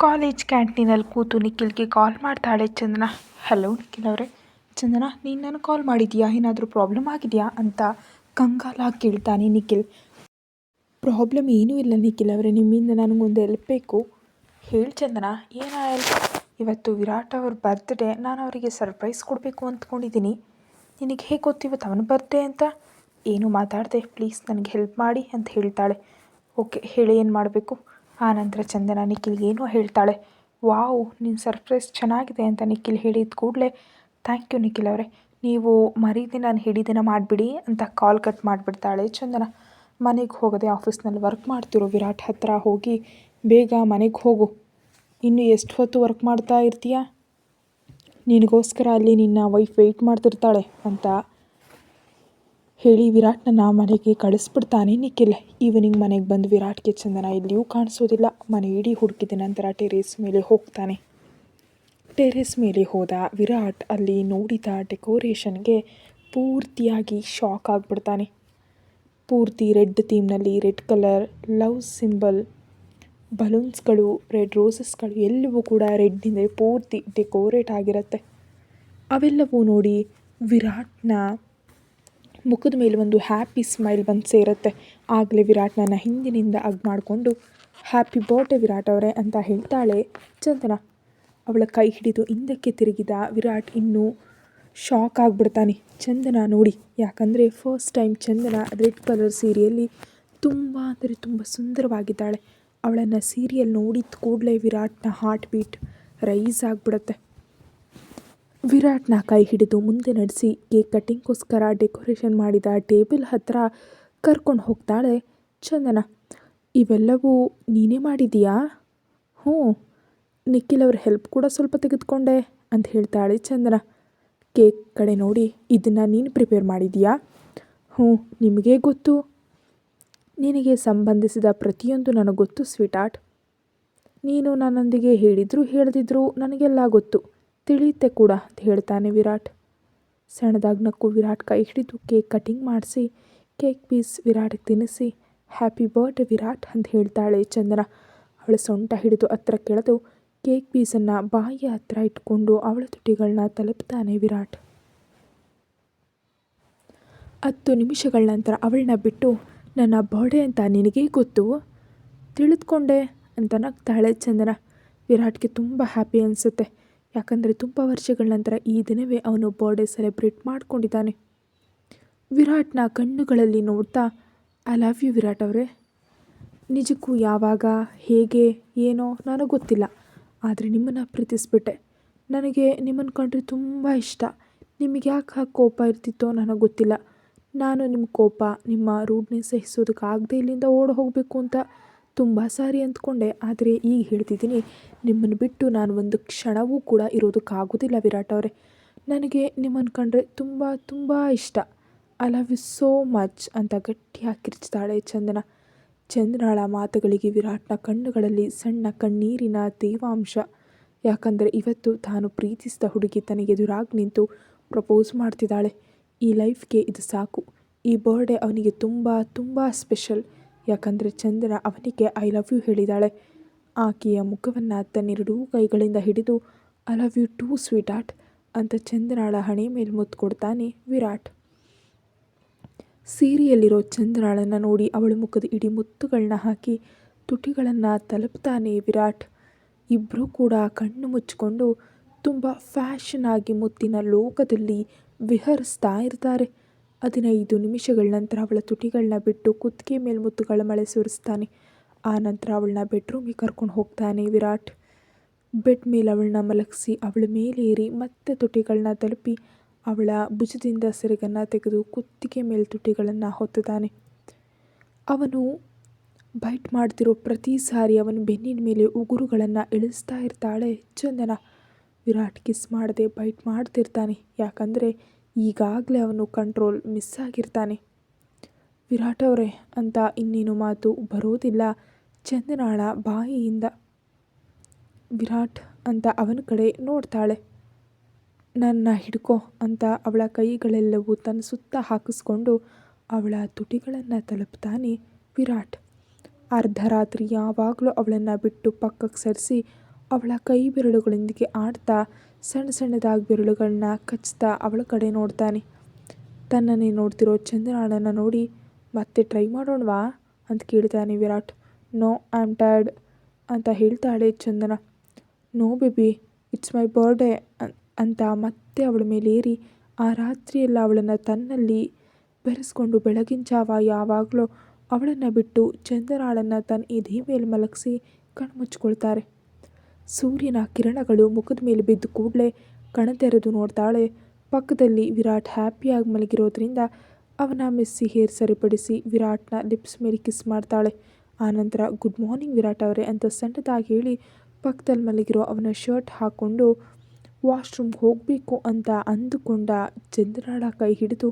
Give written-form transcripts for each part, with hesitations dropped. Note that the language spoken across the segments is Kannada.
ಕಾಲೇಜ್ ಕ್ಯಾಂಟೀನಲ್ಲಿ ಕೂತು ನಿಖಿಲ್ಗೆ ಕಾಲ್ ಮಾಡ್ತಾಳೆ ಚಂದನ. ಹಲೋ ನಿಖಿಲ್ ಅವರೇ. ಚಂದನ, ನೀನು ನನಗೆ ಕಾಲ್ ಮಾಡಿದ್ಯಾ? ಏನಾದರೂ ಪ್ರಾಬ್ಲಮ್ ಆಗಿದೆಯಾ ಅಂತ ಕಂಗಾಲಾಗಿ ಕೇಳ್ತಾನೆ ನಿಖಿಲ್. ಪ್ರಾಬ್ಲಮ್ ಏನೂ ಇಲ್ಲ ನಿಖಿಲ್ ಅವರೇ, ನಿಮ್ಮಿಂದ ನನಗೊಂದು ಹೆಲ್ಪ್ ಬೇಕು. ಹೇಳಿ ಚಂದನ, ಏನೋ ಹೆಲ್ಪ್? ಇವತ್ತು ವಿರಾಟ್ ಅವ್ರ ಬರ್ತ್ಡೇ, ನಾನು ಅವರಿಗೆ ಸರ್ಪ್ರೈಸ್ ಕೊಡಬೇಕು ಅಂದ್ಕೊಂಡಿದ್ದೀನಿ. ನಿನಗೆ ಹೇಗೆ ಗೊತ್ತು ಇವತ್ತು ಅವನ ಬರ್ತ್ಡೇ ಅಂತ? ಏನು ಮಾತಾಡಿದೆ, ಪ್ಲೀಸ್ ನನಗೆ ಹೆಲ್ಪ್ ಮಾಡಿ ಅಂತ ಹೇಳ್ತಾಳೆ. ಓಕೆ ಹೇಳಿ, ಏನು ಮಾಡಬೇಕು? ಆನಂತರ ಚಂದನ ನಿಖಿಲ್ಗೆ ಏನೋ ಹೇಳ್ತಾಳೆ. ವಾವ್, ನಿನ್ನ ಸರ್ಪ್ರೈಸ್ ಚೆನ್ನಾಗಿದೆ ಅಂತ ನಿಖಿಲ್ ಹೇಳಿದ ಕೂಡಲೇ ಥ್ಯಾಂಕ್ ಯು ನಿಖಿಲ್ ಅವರೇ, ನೀವು ಮರೀದೆ ನಾನು ಹೇಳಿದಿನ ಮಾಡಿಬಿಡಿ ಅಂತ ಕಾಲ್ ಕಟ್ ಮಾಡಿಬಿಡ್ತಾಳೆ ಚಂದನ. ಮನೆಗೆ ಹೋಗದೆ ಆಫೀಸ್ನಲ್ಲಿ ವರ್ಕ್ ಮಾಡ್ತಿರೋ ವಿರಾಟ್ ಹತ್ರ ಹೋಗಿ, ಬೇಗ ಮನೆಗೆ ಹೋಗು, ಇನ್ನು ಎಷ್ಟು ಹೊತ್ತು ವರ್ಕ್ ಮಾಡ್ತಾ ಇರ್ತೀಯ, ನಿನಗೋಸ್ಕರ ಅಲ್ಲಿ ನಿನ್ನ ವೈಫ್ ವೆಯ್ಟ್ ಮಾಡ್ತಿರ್ತಾಳೆ ಅಂತ ಹೇಳಿ ವಿರಾಟ್ನ ಮನೆಗೆ ಕಳಿಸ್ಬಿಡ್ತಾನೆ ನಿಖಿಲ್. ಈವ್ನಿಂಗ್ ಮನೆಗೆ ಬಂದು ವಿರಾಟ್ಗೆ ಚಂದನ ಎಲ್ಲಿಯೂ ಕಾಣಿಸೋದಿಲ್ಲ. ಮನೆ ಇಡೀ ಹುಡುಕಿದ ನಂತರ ಟೆರೇಸ್ ಮೇಲೆ ಹೋಗ್ತಾನೆ. ಟೆರೇಸ್ ಮೇಲೆ ಹೋದ ವಿರಾಟ್ ಅಲ್ಲಿ ನೋಡಿದ ಡೆಕೋರೇಷನ್ಗೆ ಪೂರ್ತಿಯಾಗಿ ಶಾಕ್ ಆಗಿಬಿಡ್ತಾನೆ. ಪೂರ್ತಿ ರೆಡ್ ಥೀಮ್ನಲ್ಲಿ, ರೆಡ್ ಕಲರ್ ಲವ್ ಸಿಂಬಲ್, ಬಲೂನ್ಸ್ಗಳು, ರೆಡ್ ರೋಸಸ್ಗಳು ಎಲ್ಲವೂ ಕೂಡ ರೆಡ್ನಿಂದ ಪೂರ್ತಿ ಡೆಕೋರೇಟ್ ಆಗಿರುತ್ತೆ. ಅವೆಲ್ಲವೂ ನೋಡಿ ವಿರಾಟ್ನ ಮುಖದ ಮೇಲೆ ಒಂದು ಹ್ಯಾಪಿ ಸ್ಮೈಲ್ ಬಂದು ಸೇರುತ್ತೆ. ಆಗಲೇ ವಿರಾಟ್ ನನ್ನ ಹಿಂದಿನಿಂದ ಅಗ್ ಮಾಡಿಕೊಂಡು ಹ್ಯಾಪಿ ಬರ್ಡೇ ವಿರಾಟ್ ಅವರೇ ಅಂತ ಹೇಳ್ತಾಳೆ ಚಂದನ. ಅವಳ ಕೈ ಹಿಡಿದು ಹಿಂದಕ್ಕೆ ತಿರುಗಿದ ವಿರಾಟ್ ಇನ್ನೂ ಶಾಕ್ ಆಗಿಬಿಡ್ತಾನೆ ಚಂದನ ನೋಡಿ. ಯಾಕಂದರೆ ಫಸ್ಟ್ ಟೈಮ್ ಚಂದನ ರೆಡ್ ಕಲರ್ ಸೀರೆಯಲ್ಲಿ ತುಂಬ ಅಂದರೆ ತುಂಬ ಸುಂದರವಾಗಿದ್ದಾಳೆ. ಅವಳನ್ನು ಸೀರಿಯಲ್ ನೋಡಿದ ಕೂಡಲೇ ವಿರಾಟ್ನ ಹಾರ್ಟ್ ಬೀಟ್ ರೈಸ್ ಆಗಿಬಿಡುತ್ತೆ. ವಿರಾಟ್ನ ಕೈ ಹಿಡಿದು ಮುಂದೆ ನಡೆಸಿ ಕೇಕ್ ಕಟ್ಟಿಂಗ್ಗೋಸ್ಕರ ಡೆಕೋರೇಷನ್ ಮಾಡಿದ ಟೇಬಲ್ ಹತ್ರ ಕರ್ಕೊಂಡು ಹೋಗ್ತಾಳೆ ಚಂದನ. ಇವೆಲ್ಲವೂ ನೀನೇ ಮಾಡಿದೀಯಾ? ಹ್ಞೂ, ನಿಖಿಲ್ ಅವ್ರ ಹೆಲ್ಪ್ ಕೂಡ ಸ್ವಲ್ಪ ತೆಗೆದುಕೊಂಡೆ ಅಂತ ಹೇಳ್ತಾಳೆ ಚಂದನ. ಕೇಕ್ ಕಡೆ ನೋಡಿ, ಇದನ್ನು ನೀನು ಪ್ರಿಪೇರ್ ಮಾಡಿದೀಯಾ? ಹ್ಞೂ, ನಿಮಗೇ ಗೊತ್ತು, ನಿನಗೆ ಸಂಬಂಧಿಸಿದ ಪ್ರತಿಯೊಂದು ನನಗೆ ಗೊತ್ತು ಸ್ವೀಟ್ ಆರ್ಟ್. ನೀನು ನನ್ನೊಂದಿಗೆ ಹೇಳಿದ್ರು ಹೇಳದಿದ್ರು ನನಗೆಲ್ಲ ಗೊತ್ತು, ತಿಳಿಯುತ್ತೆ ಕೂಡ ಅಂತ ಹೇಳ್ತಾನೆ ವಿರಾಟ್. ಸಣ್ಣದಾಗಿ ನಕ್ಕು ವಿರಾಟ್ ಕೈ ಹಿಡಿದು ಕೇಕ್ ಕಟಿಂಗ್ ಮಾಡಿಸಿ ಕೇಕ್ ಪೀಸ್ ವಿರಾಟ್ಗೆ ತಿನ್ನಿಸಿ ಹ್ಯಾಪಿ ಬರ್ಡೇ ವಿರಾಟ್ ಅಂತ ಹೇಳ್ತಾಳೆ ಚಂದನ. ಅವಳ ಸೊಂಟ ಹಿಡಿದು ಹತ್ರ ಕೆಳೆದು ಕೇಕ್ ಪೀಸನ್ನು ಬಾಯಿಯ ಹತ್ರ ಇಟ್ಕೊಂಡು ಅವಳ ತುಟಿಗಳನ್ನ ತಲುಪ್ತಾನೆ ವಿರಾಟ್. 10 ನಿಮಿಷಗಳ ನಂತರ ಅವಳನ್ನ ಬಿಟ್ಟು, ನನ್ನ ಬರ್ಡೇ ಅಂತ ನಿನಗೇ ಗೊತ್ತು, ತಿಳಿದುಕೊಂಡೆ ಅಂತ ನಗ್ತಾಳೆ ಚಂದನ. ವಿರಾಟ್ಗೆ ತುಂಬ ಹ್ಯಾಪಿ ಅನಿಸುತ್ತೆ. ಯಾಕಂದರೆ ತುಂಬ ವರ್ಷಗಳ ನಂತರ ಈ ದಿನವೇ ಅವನು ಬರ್ಡೇ ಸೆಲೆಬ್ರೇಟ್ ಮಾಡ್ಕೊಂಡಿದ್ದಾನೆ. ವಿರಾಟ್ನ ಕಣ್ಣುಗಳಲ್ಲಿ ನೋಡ್ತಾ, ಐ ಲವ್ ಯು ವಿರಾಟ್ ಅವರೇ. ನಿಜಕ್ಕೂ ಯಾವಾಗ, ಹೇಗೆ, ಏನೋ ನನಗೆ ಗೊತ್ತಿಲ್ಲ, ಆದರೆ ನಿಮ್ಮನ್ನು ಪ್ರೀತಿಸ್ಬಿಟ್ಟೆ. ನನಗೆ ನಿಮ್ಮನ್ನು ಕಂಡ್ರೆ ತುಂಬ ಇಷ್ಟ. ನಿಮಗೆ ಯಾಕೆ ಹಾಗೆ ಕೋಪ ಇರ್ತಿತ್ತೋ ನನಗೆ ಗೊತ್ತಿಲ್ಲ. ನಾನು ನಿಮ್ಮ ಕೋಪ, ನಿಮ್ಮ ರೂಡ್ನೆಸ್ ಸಹಿಸೋದಕ್ಕಾಗದೆ ಇಲ್ಲಿಂದ ಓಡಿ ಹೋಗಬೇಕು ಅಂತ ತುಂಬ ಸಾರಿ ಅಂದ್ಕೊಂಡೆ. ಆದರೆ ಈಗ ಹೇಳ್ತಿದ್ದೀನಿ, ನಿಮ್ಮನ್ನು ಬಿಟ್ಟು ನಾನು ಒಂದು ಕ್ಷಣವೂ ಕೂಡ ಇರೋದಕ್ಕಾಗೋದಿಲ್ಲ ವಿರಾಟ್ ಅವರೇ. ನನಗೆ ನಿಮ್ಮನ್ನು ಕಂಡ್ರೆ ತುಂಬ ತುಂಬ ಇಷ್ಟ. I love you so much ಅಂತ ಗಟ್ಟಿಯಾಗಿ ಕಿರ್ಚ್ತಾಳೆ ಚಂದನ. ಚಂದನಾಳ ಮಾತುಗಳಿಗೆ ವಿರಾಟ್ನ ಕಣ್ಣುಗಳಲ್ಲಿ ಸಣ್ಣ ಕಣ್ಣೀರಿನ ತೇವಾಂಶ. ಯಾಕಂದರೆ ಇವತ್ತು ತಾನು ಪ್ರೀತಿಸಿದ ಹುಡುಗಿ ತನಗೆ ಎದುರಾಗಿ ನಿಂತು ಪ್ರಪೋಸ್ ಮಾಡ್ತಿದ್ದಾಳೆ. ಈ ಲೈಫ್ಗೆ ಇದು ಸಾಕು. ಈ ಬರ್ಡೇ ಅವನಿಗೆ ತುಂಬ ತುಂಬ ಸ್ಪೆಷಲ್. ಯಾಕಂದರೆ ಚಂದನ ಅವನಿಗೆ ಐ ಲವ್ ಯು ಹೇಳಿದಾಳೆ. ಆಕೆಯ ಮುಖವನ್ನು ತನ್ನೆರಡೂ ಕೈಗಳಿಂದ ಹಿಡಿದು I love you too sweetheart ಅಂತ ಚಂದನಾಳ ಹಣೆ ಮೇಲೆ ಮುತ್ತು ಕೊಡ್ತಾನೆ ವಿರಾಟ್. ಸೀರೆಯಲ್ಲಿರೋ ಚಂದನಾಳನ್ನು ನೋಡಿ ಅವಳ ಮುಖದ ಇಡೀ ಮುತ್ತುಗಳನ್ನ ಹಾಕಿ ತುಟಿಗಳನ್ನು ತಲುಪ್ತಾನೆ ವಿರಾಟ್. ಇಬ್ಬರೂ ಕೂಡ ಕಣ್ಣು ಮುಚ್ಚಿಕೊಂಡು ತುಂಬ ಫ್ಯಾಷನ್ ಆಗಿ ಮುತ್ತಿನ ಲೋಕದಲ್ಲಿ ವಿಹರಿಸ್ತಾ ಇರ್ತಾರೆ. 15 ನಿಮಿಷಗಳ ನಂತರ ಅವಳ ತುಟಿಗಳನ್ನ ಬಿಟ್ಟು ಕುತ್ತಿಗೆ ಮೇಲೆ ಮುತ್ತುಗಳ ಮಳೆ ಸುರಿಸ್ತಾನೆ. ಆ ನಂತರ ಅವಳನ್ನ ಬೆಡ್ರೂಮಿಗೆ ಕರ್ಕೊಂಡು ಹೋಗ್ತಾನೆ ವಿರಾಟ್. ಬೆಡ್ ಮೇಲೆ ಅವಳನ್ನ ಮಲಗಿಸಿ ಅವಳ ಮೇಲೆ ಏರಿ ಮತ್ತೆ ತುಟಿಗಳನ್ನ ತಲುಪಿ ಅವಳ ಭುಜದಿಂದ ಸೆರಗನ್ನು ತೆಗೆದು ಕುತ್ತಿಗೆ ಮೇಲೆ ತುಟಿಗಳನ್ನು ಹೊತ್ತುತ್ತಾನೆ. ಅವನು ಬೈಟ್ ಮಾಡ್ತಿರೋ ಪ್ರತಿ ಸಾರಿ ಅವನ ಬೆನ್ನಿನ ಮೇಲೆ ಉಗುರುಗಳನ್ನು ಇಳಿಸ್ತಾ ಇರ್ತಾಳೆ ಚಂದನ. ವಿರಾಟ್ ಕಿಸ್ ಮಾಡದೆ ಬೈಟ್ ಮಾಡ್ತಿರ್ತಾನೆ. ಯಾಕಂದರೆ ಈಗಾಗಲೇ ಅವನು ಕಂಟ್ರೋಲ್ ಮಿಸ್ ಆಗಿರ್ತಾನೆ. ವಿರಾಟ್ ಅವರೇ ಅಂತ ಇನ್ನೇನು ಮಾತು ಬರೋದಿಲ್ಲ ಚಂದನಾಳ ಬಾಯಿಯಿಂದ. ವಿರಾಟ್ ಅಂತ ಅವನ ಕಡೆ ನೋಡ್ತಾಳೆ. ನನ್ನ ಹಿಡ್ಕೊ ಅಂತ ಅವಳ ಕೈಗಳೆಲ್ಲವೂ ತನ್ನ ಸುತ್ತ ಹಾಕಿಸ್ಕೊಂಡು ಅವಳ ತುಟಿಗಳನ್ನು ತಲುಪ್ತಾನೆ ವಿರಾಟ್. ಅರ್ಧರಾತ್ರಿ ಯಾವಾಗಲೂ ಅವಳನ್ನು ಬಿಟ್ಟು ಪಕ್ಕಕ್ಕೆ ಸರಿಸಿ ಅವಳ ಕೈ ಬೆರಳುಗಳೊಂದಿಗೆ ಆಡ್ತಾ ಸಣ್ಣ ಸಣ್ಣದಾಗಿ ಬೆರಳುಗಳನ್ನ ಕಚ್ತಾ ಅವಳ ಕಡೆ ನೋಡ್ತಾನೆ. ತನ್ನನ್ನೇ ನೋಡ್ತಿರೋ ಚಂದ್ರನನ್ನು ನೋಡಿ ಮತ್ತೆ ಟ್ರೈ ಮಾಡೋಣವಾ ಅಂತ ಕೇಳ್ತಾನೆ Virat. No, I am tired ಅಂತ ಹೇಳ್ತಾಳೆ Chandana. No baby, it's my birthday ಅಂತ ಮತ್ತೆ ಅವಳ ಮೇಲೇರಿ ಆ ರಾತ್ರಿಯೆಲ್ಲ ಅವಳನ್ನು ತನ್ನಲ್ಲಿ ಬೆರೆಸ್ಕೊಂಡು ಬೆಳಗಿನ ಜಾವ ಯಾವಾಗಲೂ ಅವಳನ್ನು ಬಿಟ್ಟು ಚಂದನಾಳನ್ನು ತನ್ನ ಎದೆ ಮೇಲೆ ಮಲಗಿಸಿ ಕಣ್ಮುಚ್ಕೊಳ್ತಾರೆ. ಸೂರ್ಯನ ಕಿರಣಗಳು ಮುಖದ ಮೇಲೆ ಬಿದ್ದ ಕೂಡಲೇ ಕಣತೆರೆದು ನೋಡ್ತಾಳೆ. ಪಕ್ಕದಲ್ಲಿ ವಿರಾಟ್ ಹ್ಯಾಪಿಯಾಗಿ ಮಲಗಿರೋದ್ರಿಂದ ಅವನ ಮೆಸ್ಸಿ ಹೇರ್ ಸರಿಪಡಿಸಿ ವಿರಾಟ್ನ ಲಿಪ್ಸ್ ಮೇಲೆ ಕಿಸ್ ಮಾಡ್ತಾಳೆ. ಆನಂತರ ಗುಡ್ ಮಾರ್ನಿಂಗ್ ವಿರಾಟ್ ಅವರೇ ಅಂತ ಸಣ್ಣದಾಗಿ ಹೇಳಿ ಪಕ್ಕದಲ್ಲಿ ಮಲಗಿರೋ ಅವನ ಶರ್ಟ್ ಹಾಕ್ಕೊಂಡು ವಾಶ್ರೂಮ್ಗೆ ಹೋಗಬೇಕು ಅಂತ ಅಂದುಕೊಂಡ ಚಂದ್ರನಾಳ ಕೈ ಹಿಡಿದು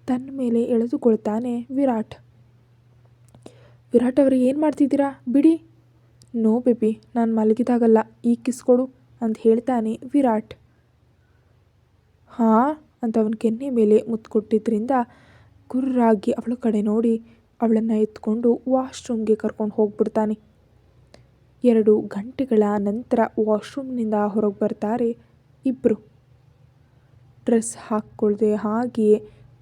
ತನ್ನ ಮೇಲೆ ಎಳೆದುಕೊಳ್ತಾನೆ ವಿರಾಟ್. ವಿರಾಟ್ ಅವರೇ, ಏನು ಮಾಡ್ತಿದ್ದೀರಾ, ಬಿಡಿ. ನೋ ಬೇಬಿ, ನಾನು ಮಲಗಿದಾಗಲ್ಲ, ಈಗ ಕಿಸ್ ಕೊಡು ಅಂತ ಹೇಳ್ತಾನೆ ವಿರಾಟ್. ಹಾಂ ಅಂತ ಅವನ ಕೆನ್ನೆ ಮೇಲೆ ಮುತ್ತು ಕೊಟ್ಟಿದ್ದರಿಂದ ಗುರ್ರಾಗಿ ಅವಳ ಕಡೆ ನೋಡಿ ಅವಳನ್ನು ಎತ್ಕೊಂಡು ವಾಶ್ರೂಮ್ಗೆ ಕರ್ಕೊಂಡು ಹೋಗ್ಬಿಡ್ತಾನೆ. 2 ಗಂಟೆಗಳ ನಂತರ ವಾಶ್ರೂಮ್ನಿಂದ ಹೊರಗೆ ಬರ್ತಾರೆ ಇಬ್ಬರು. ಡ್ರೆಸ್ ಹಾಕ್ಕೊಳ್ದೆ ಹಾಗೆಯೇ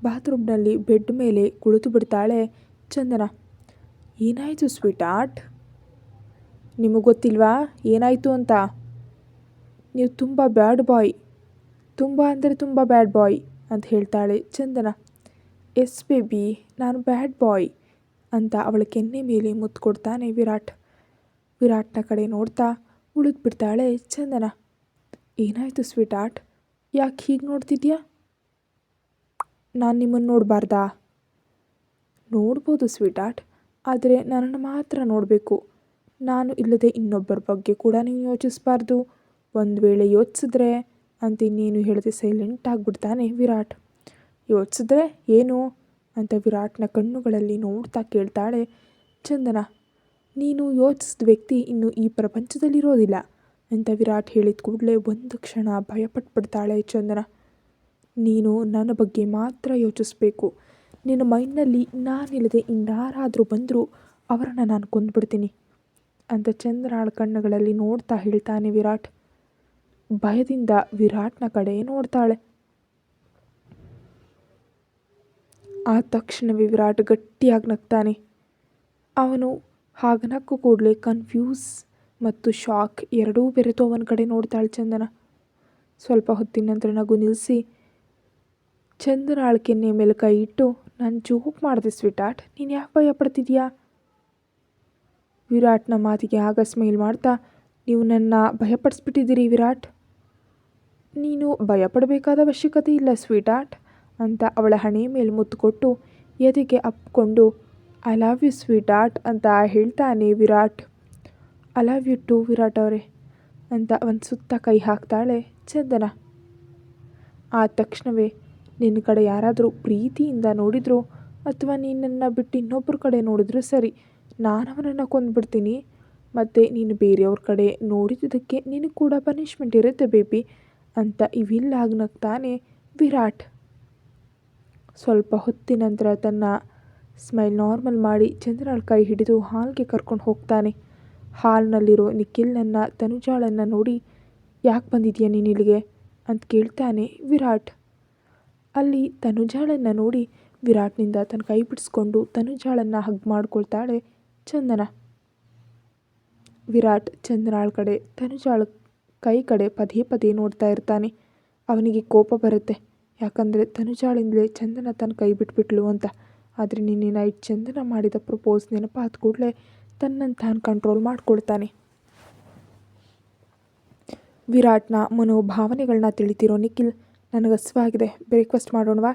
ಬಾತ್ರೂಮ್ನಲ್ಲಿ ಬೆಡ್ ಮೇಲೆ ಕುಳಿತು ಬಿಡ್ತಾಳೆ ಚಂದನ. ಏನಾಯಿತು ಸ್ವೀಟ್ ಆರ್ಟ್? ನಿಮಗೆ ಗೊತ್ತಿಲ್ವಾ ಏನಾಯಿತು ಅಂತ? ನೀವು ತುಂಬ ಬ್ಯಾಡ್ ಬಾಯ್, ತುಂಬ ಅಂದರೆ ತುಂಬ ಬ್ಯಾಡ್ ಬಾಯ್ ಅಂತ ಹೇಳ್ತಾಳೆ ಚಂದನ. ಎಸ್ ಬೇಬಿ, ನಾನು ಬ್ಯಾಡ್ ಬಾಯ್ ಅಂತ ಅವಳ ಕೆನ್ನೆ ಮೇಲೆ ಮುತ್ತು ಕೊಡ್ತಾನೆ ವಿರಾಟ್. ವಿರಾಟ್ನ ಕಡೆ ನೋಡ್ತಾ ಉಳಿದ್ಬಿಡ್ತಾಳೆ ಚಂದನ. ಏನಾಯಿತು ಸ್ವೀಟ್ ಆರ್ಟ್, ಯಾಕೆ ಹೀಗೆ ನೋಡ್ತಿದ್ಯಾ? ನಾನು ನಿಮ್ಮನ್ನು ನೋಡಬಾರ್ದಾ? ನೋಡ್ಬೋದು ಸ್ವೀಟ್ ಆರ್ಟ್, ಆದರೆ ನನ್ನನ್ನು ಮಾತ್ರ ನೋಡಬೇಕು. ನಾನು ಇಲ್ಲದೆ ಇನ್ನೊಬ್ಬರ ಬಗ್ಗೆ ಕೂಡ ನೀವು ಯೋಚಿಸಬಾರ್ದು. ಒಂದು ವೇಳೆ ಯೋಚಿಸಿದ್ರೆ ಅಂತ ಇನ್ನೇನು ಹೇಳದೆ ಸೈಲೆಂಟ್ ಆಗಿಬಿಡ್ತಾನೆ ವಿರಾಟ್. ಯೋಚಿಸಿದ್ರೆ ಏನು ಅಂತ ವಿರಾಟ್ನ ಕಣ್ಣುಗಳಲ್ಲಿ ನೋಡ್ತಾ ಕೇಳ್ತಾಳೆ ಚಂದನ. ನೀನು ಯೋಚಿಸಿದ ವ್ಯಕ್ತಿ ಇನ್ನು ಈ ಪ್ರಪಂಚದಲ್ಲಿರೋದಿಲ್ಲ ಅಂತ ವಿರಾಟ್ ಹೇಳಿದ ಕೂಡಲೇ ಒಂದು ಕ್ಷಣ ಭಯಪಟ್ಬಿಡ್ತಾಳೆ ಚಂದನ. ನೀನು ನನ್ನ ಬಗ್ಗೆ ಮಾತ್ರ ಯೋಚಿಸ್ಬೇಕು. ನಿನ್ನ ಮೈಂಡ್ನಲ್ಲಿ ನಾನಿಲ್ಲದೆ ಇನ್ಯಾರಾದರೂ ಬಂದರೂ ಅವರನ್ನು ನಾನು ಕೊಂದುಬಿಡ್ತೀನಿ ಅಂತ ಚಂದನಾಳ ಕಣ್ಣುಗಳಲ್ಲಿ ನೋಡ್ತಾ ಹೇಳ್ತಾನೆ ವಿರಾಟ್. ಭಯದಿಂದ ವಿರಾಟ್ನ ಕಡೆ ನೋಡ್ತಾಳೆ. ಆ ತಕ್ಷಣವೇ ವಿರಾಟ್ ಗಟ್ಟಿಯಾಗಿ ನಗ್ತಾನೆ. ಅವನು ಹಾಗೆ ನಕ್ಕು ಕೂಡಲೇ ಕನ್ಫ್ಯೂಸ್ ಮತ್ತು ಶಾಕ್ ಎರಡೂ ಬೆರೆತು ಅವನ ಕಡೆ ನೋಡ್ತಾಳೆ ಚಂದನ. ಸ್ವಲ್ಪ ಹೊತ್ತಿನ ನಂತರ ನಗು ನಿಲ್ಲಿಸಿ ಚಂದನಾಳ ಕೆನ್ನೆ ಮೇಲೆ ಕೈ ಇಟ್ಟು, ನಾನು ಜೋಕ್ ಮಾಡಿದೆ ಸ್ವೀಟ್ ಆರ್ಟ್, ನೀನು ಯಾಕೆ ಭಯ ಪಡ್ತಿದ್ಯಾ? ವಿರಾಟ್ನ ಮಾತಿಗೆ ಆಗ ಸ್ಮೈಲ್ ಮಾಡ್ತಾ, ನೀವು ನನ್ನ ಭಯಪಡಿಸ್ಬಿಟ್ಟಿದ್ದೀರಿ ವಿರಾಟ್. ನೀನು ಭಯಪಡಬೇಕಾದ ಅವಶ್ಯಕತೆ ಇಲ್ಲ ಸ್ವೀಟ್ ಆರ್ಟ್ ಅಂತ ಅವಳ ಹಣೆ ಮೇಲೆ ಮುತ್ತು ಕೊಟ್ಟು ಎದೆಗೆ ಅಪ್ಕೊಂಡು I love you sweetheart ಅಂತ ಹೇಳ್ತಾನೆ Virat. I love you too Virat ಅವರೇ ಅಂತ ಅವನ ಸುತ್ತ ಕೈ ಹಾಕ್ತಾಳೆ ಚಂದನ. ಆ ತಕ್ಷಣವೇ ನಿನ್ನ ಕಡೆ ಯಾರಾದರೂ ಪ್ರೀತಿಯಿಂದ ನೋಡಿದ್ರು ಅಥವಾ ನಿನ್ನನ್ನು ಬಿಟ್ಟು ಇನ್ನೊಬ್ಬರ ಕಡೆ ನೋಡಿದ್ರು ಸರಿ, ನಾನು ಅವನನ್ನು ಕೊಂದುಬಿಡ್ತೀನಿ. ಮತ್ತು ನೀನು ಬೇರೆಯವ್ರ ಕಡೆ ನೋಡಿದ್ದಕ್ಕೆ ನಿನಗೆ ಕೂಡ ಪನಿಷ್ಮೆಂಟ್ ಇರುತ್ತೆ ಬೇಬಿ ಅಂತ ಇವಿಲ್ಲಾಗಿ ನಗ್ತಾನೆ ವಿರಾಟ್. ಸ್ವಲ್ಪ ಹೊತ್ತಿನ ನಂತರ ತನ್ನ ಸ್ಮೈಲ್ ನಾರ್ಮಲ್ ಮಾಡಿ ಚಂದ್ರನ ಕೈ ಹಿಡಿದು ಹಾಲ್ಗೆ ಕರ್ಕೊಂಡು ಹೋಗ್ತಾನೆ. ಹಾಲ್ನಲ್ಲಿರೋ ನಿಖಿಲ್ನನ್ನು ತನುಜಾಳನ್ನು ನೋಡಿ, ಯಾಕೆ ಬಂದಿದ್ಯಾ ನೀನು ಇಲ್ಲಿಗೆ ಅಂತ ಕೇಳ್ತಾನೆ ವಿರಾಟ್. ಅಲ್ಲಿ ತನುಜಾಳನ್ನು ನೋಡಿ ವಿರಾಟ್ನಿಂದ ತನ್ನ ಕೈ ಬಿಡಿಸ್ಕೊಂಡು ತನುಜಾಳನ್ನು ಹಗ್ ಮಾಡ್ಕೊಳ್ತಾಳೆ ಚಂದನ. ವಿರಾಟ್ ಚಂದನಾಳ ಕಡೆ ತನುಜಾಳ ಕೈ ಕಡೆ ಪದೇ ಪದೇ ನೋಡ್ತಾ ಇರ್ತಾನೆ. ಅವನಿಗೆ ಕೋಪ ಬರುತ್ತೆ, ಯಾಕಂದರೆ ತನುಜಾಳಿಂದಲೇ ಚಂದನ ತನ್ನ ಕೈ ಬಿಟ್ಬಿಟ್ಲು ಅಂತ. ಆದರೆ ನಿನ್ನೆ ನೈಟ್ ಚಂದನ ಮಾಡಿದ ಪ್ರಪೋಸ್ ನೆನಪಾದ ಕೂಡಲೇ ತನ್ನನ್ನು ತಾನು ಕಂಟ್ರೋಲ್ ಮಾಡ್ಕೊಳ್ತಾನೆ. ವಿರಾಟ್ನ ಮನೋಭಾವನೆಗಳನ್ನ ತಿಳಿತಿರೋ ನಿಖಿಲ್, ನನಗೆ ಹಸಿವಾಗಿದೆ, ಬ್ರೇಕ್ಫಾಸ್ಟ್ ಮಾಡೋಣವಾ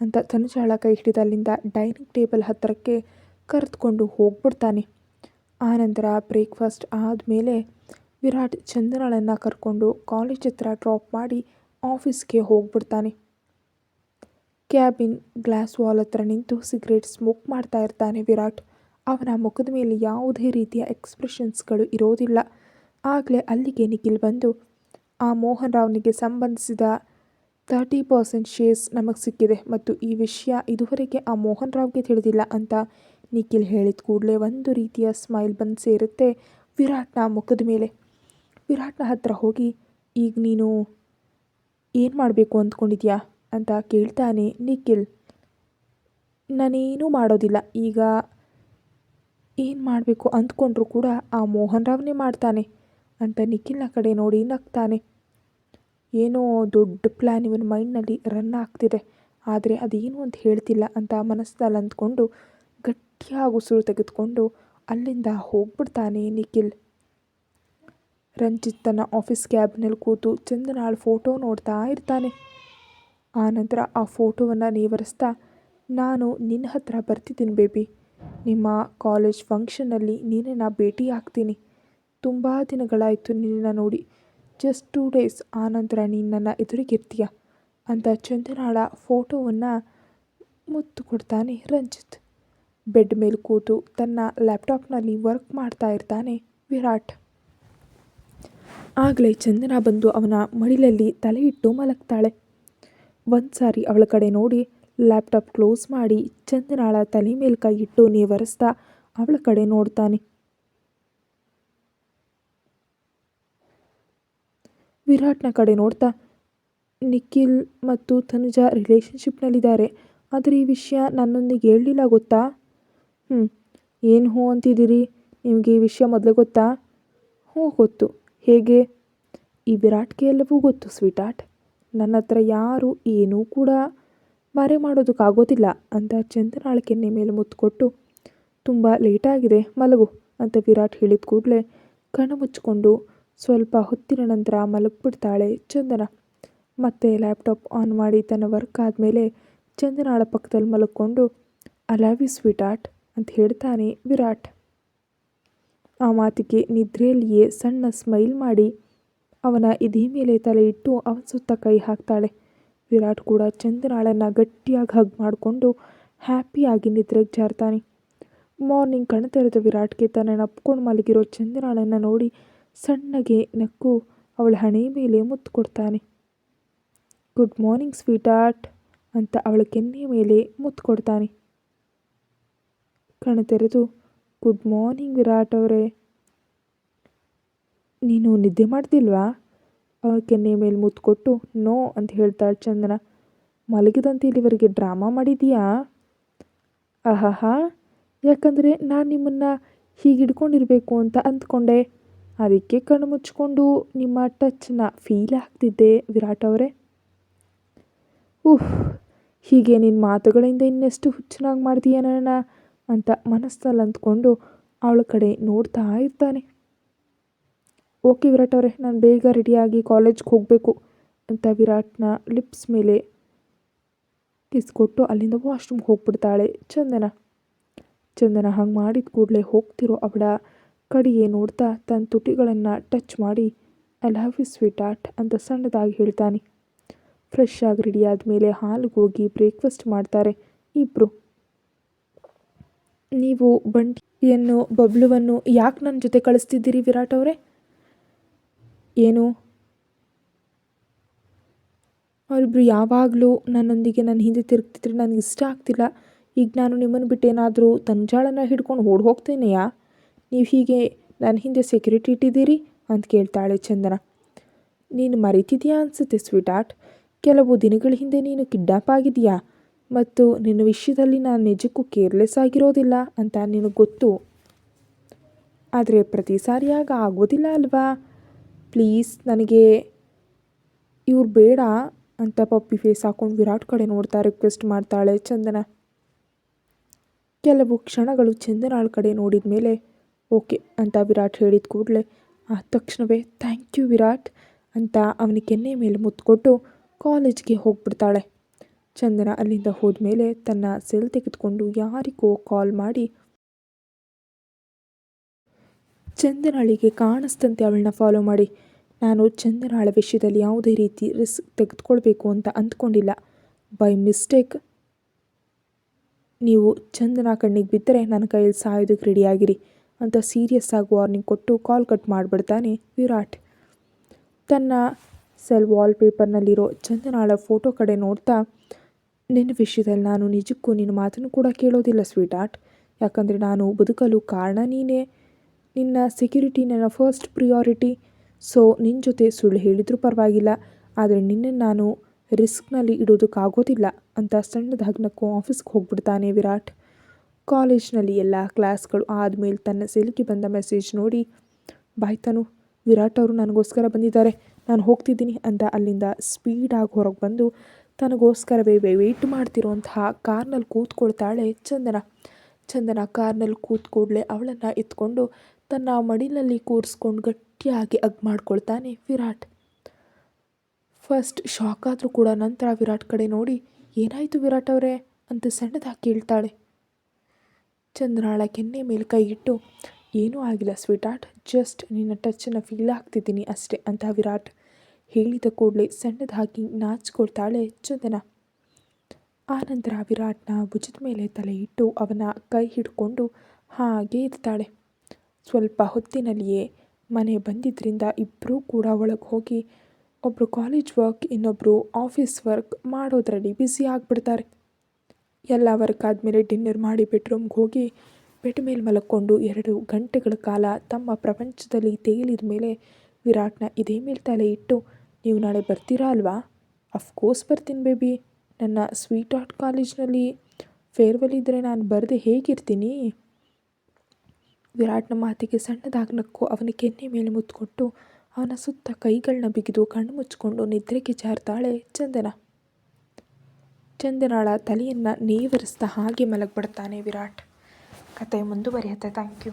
ಅಂತ ತನುಜಾಳ ಕೈ ಹಿಡಿದು ಅಲ್ಲಿಂದ ಡೈನಿಂಗ್ ಟೇಬಲ್ ಹತ್ತಿರಕ್ಕೆ ಕರೆದುಕೊಂಡು ಹೋಗ್ಬಿಡ್ತಾನೆ. ಆನಂತರ ಬ್ರೇಕ್ಫಾಸ್ಟ್ ಆದಮೇಲೆ ವಿರಾಟ್ ಚಂದನಾಳನ್ನು ಕರ್ಕೊಂಡು ಕಾಲೇಜ್ ಹತ್ರ ಡ್ರಾಪ್ ಮಾಡಿ ಆಫೀಸ್ಗೆ ಹೋಗ್ಬಿಡ್ತಾನೆ. ಕ್ಯಾಬಿನ್ ಗ್ಲಾಸ್ ವಾಲ್ ಹತ್ರ ನಿಂತು ಸಿಗರೇಟ್ ಸ್ಮೋಕ್ ಮಾಡ್ತಾ ಇರ್ತಾನೆ ವಿರಾಟ್. ಅವನ ಮುಖದ ಮೇಲೆ ಯಾವುದೇ ರೀತಿಯ ಎಕ್ಸ್ಪ್ರೆಷನ್ಸ್ಗಳು ಇರೋದಿಲ್ಲ. ಆಗಲೇ ಅಲ್ಲಿಗೆ ನಿಖಿಲ್ ಬಂದು, ಆ ಮೋಹನ್ ರಾವ್ನಿಗೆ ಸಂಬಂಧಿಸಿದ 30% ಶೇರ್ಸ್ ನಮಗೆ ಸಿಕ್ಕಿದೆ ಮತ್ತು ಈ ವಿಷಯ ಇದುವರೆಗೆ ಆ ಮೋಹನ್ ರಾವ್ಗೆ ತಿಳಿದಿಲ್ಲ ಅಂತ ನಿಖಿಲ್ ಹೇಳಿದ ಕೂಡಲೇ ಒಂದು ರೀತಿಯ ಸ್ಮೈಲ್ ಬಂದು ಸೇರುತ್ತೆ ವಿರಾಟ್ನ ಮುಖದ ಮೇಲೆ. ವಿರಾಟ್ನ ಹತ್ರ ಹೋಗಿ, ಈಗ ನೀನು ಏನು ಮಾಡಬೇಕು ಅಂದ್ಕೊಂಡಿದ್ಯಾ ಅಂತ ಕೇಳ್ತಾನೆ ನಿಖಿಲ್. ನಾನೇನೂ ಮಾಡೋದಿಲ್ಲ, ಈಗ ಏನು ಮಾಡಬೇಕು ಅಂದ್ಕೊಂಡ್ರೂ ಕೂಡ ಆ ಮೋಹನ್ ರಾವ್ನೇ ಮಾಡ್ತಾನೆ ಅಂತ ನಿಖಿಲ್ನ ಕಡೆ ನೋಡಿ ನಗ್ತಾನೆ. ಏನೋ ದೊಡ್ಡ ಪ್ಲ್ಯಾನ್ ಇವನ ಮೈಂಡ್ನಲ್ಲಿ ರನ್ ಆಗ್ತಿದೆ, ಆದರೆ ಅದೇನು ಅಂತ ಹೇಳ್ತಿಲ್ಲ ಅಂತ ಮನಸ್ಸಲ್ಲಿ ಅಂದ್ಕೊಂಡು ಗಟ್ಟಿಯಾಗಿ ಉಸಿರು ತೆಗೆದುಕೊಂಡು ಅಲ್ಲಿಂದ ಹೋಗ್ಬಿಡ್ತಾನೆ ನಿಖಿಲ್. ರಂಜಿತ್ ತನ್ನ ಆಫೀಸ್ ಕ್ಯಾಬ್ನಲ್ಲಿ ಕೂತು ಚಂದನಾಳ್ ಫೋಟೋ ನೋಡ್ತಾ ಇರ್ತಾನೆ. ಆನಂತರ ಆ ಫೋಟೋವನ್ನು ನೇವರಿಸ್ತಾ, ನಾನು ನಿನ್ನ ಹತ್ರ ಬರ್ತಿದ್ದೀನಿ ಬೇಬಿ, ನಿಮ್ಮ ಕಾಲೇಜ್ ಫಂಕ್ಷನ್ನಲ್ಲಿ ನಿನ್ನನ್ನು ಭೇಟಿ ಆಗ್ತೀನಿ. ತುಂಬ ದಿನಗಳಾಯಿತು ನಿನ್ನನ್ನು ನೋಡಿ, ಜಸ್ಟ್ 2 ಡೇಸ್ ಆನಂತರ ನೀನು ನನ್ನ ಎದುರಿಗಿರ್ತೀಯ ಅಂತ ಚಂದನಾಳ ಫೋಟೋವನ್ನು ಮುತ್ತು ಕೊಡ್ತಾನೆ ರಂಜಿತ್. ಬೆಡ್ ಮೇಲೆ ಕೂತು ತನ್ನ ಲ್ಯಾಪ್ಟಾಪ್ನಲ್ಲಿ ವರ್ಕ್ ಮಾಡ್ತಾ ಇರ್ತಾನೆ ವಿರಾಟ್. ಆಗಲೇ ಚಂದನ ಬಂದು ಅವನ ಮಡಿಲಲ್ಲಿ ತಲೆ ಇಟ್ಟು ಮಲಗ್ತಾಳೆ. ಒಂದು ಸಾರಿ ಅವಳ ಕಡೆ ನೋಡಿ ಲ್ಯಾಪ್ಟಾಪ್ ಕ್ಲೋಸ್ ಮಾಡಿ ಚಂದನಾಳ ತಲೆ ಮೇಲೆ ಕೈ ಇಟ್ಟು ನೇವರಿಸ್ತಾ ಅವಳ ಕಡೆ ನೋಡ್ತಾನೆ. ವಿರಾಟ್ನ ಕಡೆ ನೋಡ್ತಾ, ನಿಖಿಲ್ ಮತ್ತು ತನುಜಾ ರಿಲೇಷನ್ಶಿಪ್ನಲ್ಲಿದ್ದಾರೆ, ಆದರೆ ಈ ವಿಷಯ ನನ್ನೊಂದಿಗೆ ಹೇಳಲಿಲ್ಲ ಗೊತ್ತಾ? ಏನು ಹ್ಞೂ ಅಂತಿದ್ದೀರಿ? ನಿಮಗೆ ಈ ವಿಷಯ ಮೊದಲೇ ಗೊತ್ತಾ? ಹ್ಞೂ ಗೊತ್ತು. ಹೇಗೆ? ಈ ವಿರಾಟ್ಗೆ ಎಲ್ಲವೂ ಗೊತ್ತು ಸ್ವೀಟಾರ್ಟ್. ನನ್ನ ಹತ್ರ ಯಾರು ಏನೂ ಕೂಡ ಮರೆ ಮಾಡೋದಕ್ಕಾಗೋದಿಲ್ಲ ಅಂತ ಚಂದನಾಳ ಕೆನ್ನೆ ಮೇಲೆ ಮುತ್ತು ಕೊಟ್ಟು, ತುಂಬ ಲೇಟಾಗಿದೆ ಮಲಗು ಅಂತ ವಿರಾಟ್ ಹೇಳಿದ ಕೂಡಲೇ ಕಣ್ಣು ಮುಚ್ಚಿಕೊಂಡು ಸ್ವಲ್ಪ ಹೊತ್ತಿನ ನಂತರ ಮಲಗಿಬಿಡ್ತಾಳೆ ಚಂದನ. ಮತ್ತೆ ಲ್ಯಾಪ್ಟಾಪ್ ಆನ್ ಮಾಡಿ ತನ್ನ ವರ್ಕ್ ಆದಮೇಲೆ ಚಂದನಾಳ ಪಕ್ಕದಲ್ಲಿ ಮಲಗಿಕೊಂಡು ಐ ಲವ್ ಯು ಸ್ವೀಟಾರ್ಟ್ ಅಂತ ಹೇಳ್ತಾನೆ ವಿರಾಟ್. ಆ ಮಾತಿಗೆ ನಿದ್ರೆಯಲ್ಲಿಯೇ ಸಣ್ಣ ಸ್ಮೈಲ್ ಮಾಡಿ ಅವನ ಎದೆ ಮೇಲೆ ತಲೆ ಇಟ್ಟು ಅವನ ಸುತ್ತ ಕೈ ಹಾಕ್ತಾಳೆ. ವಿರಾಟ್ ಕೂಡ ಚಂದನಾಳನ್ನು ಗಟ್ಟಿಯಾಗಿ ಹಗ್ ಮಾಡಿಕೊಂಡು ಹ್ಯಾಪಿಯಾಗಿ ನಿದ್ರೆಗೆ ಜಾರ್ತಾನೆ. ಮಾರ್ನಿಂಗ್ ಕಣ್ ತೆರೆದ ವಿರಾಟ್ಗೆ ತನ್ನನ್ನು ಅಪ್ಕೊಂಡು ಮಲಗಿರೋ ಚಂದನಾಳನ್ನು ನೋಡಿ ಸಣ್ಣಗೆ ನಕ್ಕು ಅವಳ ಹಣೆ ಮೇಲೆ ಮುತ್ತು ಕೊಡ್ತಾನೆ. ಗುಡ್ ಮಾರ್ನಿಂಗ್ ಸ್ವೀಟಾರ್ಟ್ ಅಂತ ಅವಳ ಕೆನ್ನೆಯ ಮೇಲೆ ಮುತ್ತು ಕೊಡ್ತಾನೆ. ಕಣ್ ತೆರೆದು ಗುಡ್ ಮಾರ್ನಿಂಗ್ ವಿರಾಟ್ ಅವರೇ, ನೀನು ನಿದ್ದೆ ಮಾಡ್ತಿಲ್ವಾ? ಅವಳ ಕೆನ್ನೆಯ ಮೇಲೆ ಮುತ್ತು ಕೊಟ್ಟು ನೋ ಅಂತ ಹೇಳ್ತಾಳೆ ಚಂದನ. ಮಲಗಿದಂತೆ ಇಲ್ಲಿವರೆಗೆ ಡ್ರಾಮಾ ಮಾಡಿದೀಯಾ? ಆಹಾಹಾ, ಯಾಕಂದರೆ ನಾನು ನಿಮ್ಮನ್ನು ಹೀಗೆ ಹಿಡ್ಕೊಂಡಿರಬೇಕು ಅಂತ ಅಂದ್ಕೊಂಡೆ, ಅದಕ್ಕೆ ಕಣ್ಣು ಮುಚ್ಚಿಕೊಂಡು ನಿಮ್ಮ ಟಚ್ನ ಫೀಲ್ ಆಗ್ತಿದ್ದೆ ವಿರಾಟ್ ಅವರೇ. ಹೀಗೆ ನಿನ್ನ ಮಾತುಗಳಿಂದ ಇನ್ನೆಷ್ಟು ಹುಚ್ಚನಾಗಿ ಮಾಡ್ತೀಯ ನನ್ನ ಅಂತ ಮನಸ್ಸಲ್ಲಿ ಅಂದ್ಕೊಂಡು ಅವಳ ಕಡೆ ನೋಡ್ತಾ ಇರ್ತಾನೆ. ಓಕೆ ವಿರಾಟ್ ಅವರೇ, ನಾನು ಬೇಗ ರೆಡಿಯಾಗಿ ಕಾಲೇಜ್ಗೆ ಹೋಗಬೇಕು ಅಂತ ವಿರಾಟ್ನ ಲಿಪ್ಸ್ ಮೇಲೆ ಕಿಸ್ ಕೊಟ್ಟು ಅಲ್ಲಿಂದ ವಾಶ್ರೂಮ್ಗೆ ಹೋಗ್ಬಿಡ್ತಾಳೆ ಚಂದನ ಹಂಗೆ ಮಾಡಿದ ಕೂಡಲೇ ಹೋಗ್ತಿರೋ ಅವಳ ಕಡೆಗೆ ನೋಡ್ತಾ ತನ್ನ ತುಟಿಗಳನ್ನು ಟಚ್ ಮಾಡಿ I love you sweetheart ಅಂತ ಸಣ್ಣದಾಗಿ ಹೇಳ್ತಾನೆ. ಫ್ರೆಶ್ ಆಗಿ ರೆಡಿ ಆದಮೇಲೆ ಹಾಲ್ಗೆ ಹೋಗಿ ಬ್ರೇಕ್ಫಾಸ್ಟ್ ಮಾಡ್ತಾರೆ ಇಬ್ಬರು. ನೀವು ಬಂಟಿಯನ್ನು ಬಬ್ಲುವನ್ನು ಯಾಕೆ ನನ್ನ ಜೊತೆ ಕಳಿಸ್ತಿದ್ದೀರಿ ವಿರಾಟ್ ಅವರೇ? ಏನು? ಅವರಿಬ್ಬರು ಯಾವಾಗಲೂ ನನ್ನೊಂದಿಗೆ ನನ್ನ ಹಿಂದೆ ತಿರುಗ್ತಿದ್ರೆ ನನಗೆ ಇಷ್ಟ ಆಗ್ತಿಲ್ಲ. ಈಗ ನಾನು ನಿಮ್ಮನ್ನು ಬಿಟ್ಟು ಏನಾದರೂ ತನುಜಾಳನ್ನು ಹಿಡ್ಕೊಂಡು ಓಡಿ ಹೋಗ್ತೇನೆಯಾ? ನೀವು ಹೀಗೆ ನನ್ನ ಹಿಂದೆ ಸೆಕ್ಯೂರಿಟಿ ಇಟ್ಟಿದ್ದೀರಿ ಅಂತ ಕೇಳ್ತಾಳೆ ಚಂದನ. ನೀನು ಮರೀತಿದೆಯಾ ಅನಿಸುತ್ತೆ ಸ್ವೀಟ್ ಆರ್ಟ್. ಕೆಲವು ದಿನಗಳ ಹಿಂದೆ ನೀನು ಕಿಡ್ನಾಪ್ ಆಗಿದೆಯಾ ಮತ್ತು ನಿನ್ನ ವಿಷಯದಲ್ಲಿ ನಾನು ನಿಜಕ್ಕೂ ಕೇರ್ಲೆಸ್ ಆಗಿರೋದಿಲ್ಲ ಅಂತ ನಿನಗೆ ಗೊತ್ತು. ಆದರೆ ಪ್ರತಿ ಸಾರಿಯಾಗ ಆಗೋದಿಲ್ಲ ಅಲ್ವಾ? ಪ್ಲೀಸ್ ನನಗೆ ಇವ್ರು ಬೇಡ ಅಂತ ಪಪ್ಪಿ ಫೇಸ್ ಹಾಕೊಂಡು ವಿರಾಟ್ ಕಡೆ ನೋಡ್ತಾ ರಿಕ್ವೆಸ್ಟ್ ಮಾಡ್ತಾಳೆ ಚಂದನ. ಕೆಲವು ಕ್ಷಣಗಳು ಚಂದನಾಳ ಕಡೆ ನೋಡಿದ ಮೇಲೆ ಓಕೆ ಅಂತ ವಿರಾಟ್ ಹೇಳಿದ ಕೂಡಲೇ ಆದ ತಕ್ಷಣವೇ ಥ್ಯಾಂಕ್ ಯು ವಿರಾಟ್ ಅಂತ ಅವನ ಕೆನ್ನೆ ಮೇಲೆ ಮುತ್ತು ಕೊಟ್ಟು ಕಾಲೇಜ್ಗೆ ಹೋಗ್ಬಿಡ್ತಾಳೆ. ಚಂದನ ಅಲ್ಲಿಂದ ಹೋದ್ಮೇಲೆ ತನ್ನ ಸೆಲ್ ತೆಗೆದುಕೊಂಡು ಯಾರಿಗೋ ಕಾಲ್ ಮಾಡಿ ಚಂದನಾಳಿಗೆ ಕಾಣಿಸ್ತಂತೆ ಅವಳನ್ನ ಫಾಲೋ ಮಾಡಿ, ನಾನು ಚಂದನಾಳ ವಿಷಯದಲ್ಲಿ ಯಾವುದೇ ರೀತಿ ರಿಸ್ಕ್ ತೆಗೆದುಕೊಳ್ಬೇಕು ಅಂತ ಅಂದ್ಕೊಂಡಿಲ್ಲ. ಬೈ ಮಿಸ್ಟೇಕ್ ನೀವು ಚಂದನ ಕಣ್ಣಿಗೆ ಬಿದ್ದರೆ ನನ್ನ ಕೈಯಲ್ಲಿ ಸಾಯೋದಕ್ಕೆ ರೆಡಿಯಾಗಿರಿ ಅಂತ ಸೀರಿಯಸ್ ಆಗಿ ವಾರ್ನಿಂಗ್ ಕೊಟ್ಟು ಕಾಲ್ ಕಟ್ ಮಾಡಿಬಿಡ್ತಾನೆ ವಿರಾಟ್. ತನ್ನ ಸೆಲ್ ವಾಲ್ಪೇಪರ್ನಲ್ಲಿರೋ ಚಂದನಾಳ ಫೋಟೋ ಕಡೆ ನೋಡ್ತಾ, ನಿನ್ನ ವಿಷಯದಲ್ಲಿ ನಾನು ನಿಜಕ್ಕೂ ನಿನ್ನ ಮಾತನ್ನು ಕೂಡ ಕೇಳೋದಿಲ್ಲ ಸ್ವೀಟ್ ಆರ್ಟ್. ಯಾಕಂದರೆ ನಾನು ಬದುಕಲು ಕಾರಣ ನೀನೇ. ನಿನ್ನ ಸೆಕ್ಯೂರಿಟಿ ನನ್ನ ಫಸ್ಟ್ ಪ್ರಿಯಾರಿಟಿ. ಸೊ ನಿನ್ನ ಜೊತೆ ಸುಳ್ಳು ಹೇಳಿದರೂ ಪರವಾಗಿಲ್ಲ, ಆದರೆ ನಿನ್ನನ್ನು ನಾನು ರಿಸ್ಕ್ನಲ್ಲಿ ಇಡೋದಕ್ಕಾಗೋದಿಲ್ಲ ಅಂತ ಸಣ್ಣದಾಗಿ ನಕ್ಕು ಆಫೀಸ್ಗೆ ಹೋಗ್ಬಿಡ್ತಾನೆ ವಿರಾಟ್. ಕಾಲೇಜ್ನಲ್ಲಿ ಎಲ್ಲ ಕ್ಲಾಸ್ಗಳು ಆದಮೇಲೆ ತನ್ನ ಸೆಲ್ಗೆ ಬಂದ ಮೆಸೇಜ್ ನೋಡಿ ಬಾಯ್ತಾನು. ವಿರಾಟ್ ಅವರು ನನಗೋಸ್ಕರ ಬಂದಿದ್ದಾರೆ, ನಾನು ಹೋಗ್ತಿದ್ದೀನಿ ಅಂತ ಅಲ್ಲಿಂದ ಸ್ಪೀಡಾಗಿ ಹೊರಗೆ ಬಂದು ತನಗೋಸ್ಕರವೇ ವೆಯ್ಟ್ ಮಾಡ್ತಿರೋಂತಹ ಕಾರ್ನಲ್ಲಿ ಕೂತ್ಕೊಳ್ತಾಳೆ ಚಂದನ ಕಾರ್ನಲ್ಲಿ ಕೂತ್ಕೊಡ್ಲೆ ಅವಳನ್ನು ಎತ್ಕೊಂಡು ತನ್ನ ಮಡಿಲಲ್ಲಿ ಕೂರಿಸ್ಕೊಂಡು ಗಟ್ಟಿಯಾಗಿ ಅಗ್ ಮಾಡ್ಕೊಳ್ತಾನೆ ವಿರಾಟ್. ಫಸ್ಟ್ ಶಾಕ್ ಆದರೂ ಕೂಡ ನಂತರ ವಿರಾಟ್ ಕಡೆ ನೋಡಿ ಏನಾಯಿತು ವಿರಾಟ್ ಅವರೇ ಅಂತ ಸಣ್ಣದಾಗಿ ಕೇಳ್ತಾಳೆ. ಚಂದನಾಳ ಕೆನ್ನೆ ಮೇಲೆ ಕೈ ಇಟ್ಟು ಏನೂ ಆಗಿಲ್ಲ ಸ್ವೀಟ್ ಆರ್ಟ್, ಜಸ್ಟ್ ನಿನ್ನ ಟಚ್ಚನ್ನು ಫೀಲ್ ಆಗ್ತಿದ್ದೀನಿ ಅಷ್ಟೇ ಅಂತ ವಿರಾಟ್ ಹೇಳಿದ ಕೂಡಲೇ ಸಣ್ಣದಾಗಿ ನಾಚಿಕೊಳ್ತಾಳೆ ಚಂದನ. ಆನಂತರ ವಿರಾಟ್ನ ಭುಜದ ಮೇಲೆ ತಲೆ ಇಟ್ಟು ಅವನ ಕೈ ಹಿಡ್ಕೊಂಡು ಹಾಗೆ ಇರ್ತಾಳೆ. ಸ್ವಲ್ಪ ಹೊತ್ತಿನಲ್ಲಿಯೇ ಮನೆ ಬಂದಿದ್ದರಿಂದ ಇಬ್ಬರೂ ಕೂಡ ಒಳಗೆ ಹೋಗಿ ಒಬ್ಬರು ಕಾಲೇಜ್ ವರ್ಕ್ ಇನ್ನೊಬ್ಬರು ಆಫೀಸ್ ವರ್ಕ್ ಮಾಡೋದ್ರಲ್ಲಿ ಬ್ಯುಸಿ ಆಗಿಬಿಡ್ತಾರೆ. ಎಲ್ಲ ವರ್ಕ್ ಆದಮೇಲೆ ಡಿನ್ನರ್ ಮಾಡಿ ಬೆಡ್ರೂಮ್ಗೆ ಹೋಗಿ ಬೆಡ್ ಮೇಲೆ ಮಲಕ್ಕೊಂಡು 2 ಗಂಟೆಗಳ ಕಾಲ ತಮ್ಮ ಪ್ರಪಂಚದಲ್ಲಿ ತೇಲಿದ ಮೇಲೆ ವಿರಾಟ್ನ ಇದೇ ಮೇಲೆ ತಲೆ ಇಟ್ಟು ನೀವು ನಾಳೆ ಬರ್ತೀರಾ ಅಲ್ವಾ? ಅಫ್ಕೋರ್ಸ್ ಬರ್ತೀನಿ ಬೇಬಿ, ನನ್ನ ಸ್ವೀಟ್ ಆರ್ಟ್ ಕಾಲೇಜ್ನಲ್ಲಿ ಫೇರ್ವೆಲ್ ಇದ್ದರೆ ನಾನು ಬರದೆ ಹೇಗಿರ್ತೀನಿ? ವಿರಾಟ್ನ ಮಾತಿಗೆ ಸಣ್ಣದಾಗಿ ನಕ್ಕು ಅವನ ಕೆನ್ನೆ ಮೇಲೆ ಮುತ್ಕೊಟ್ಟು ಅವನ ಸುತ್ತ ಕೈಗಳನ್ನ ಬಿಗಿದು ಕಣ್ಣು ಮುಚ್ಚಿಕೊಂಡು ನಿದ್ರೆಗೆ ಜಾರ್ತಾಳೆ ಚಂದನಾಳ ತಲೆಯನ್ನು ನೇವರಿಸ್ತಾ ಹಾಗೆ ಮಲಗಿಬಿಡ್ತಾನೆ ವಿರಾಟ್. ಕತೆ ಮುಂದುವರಿಯುತ್ತೆ. Thank you.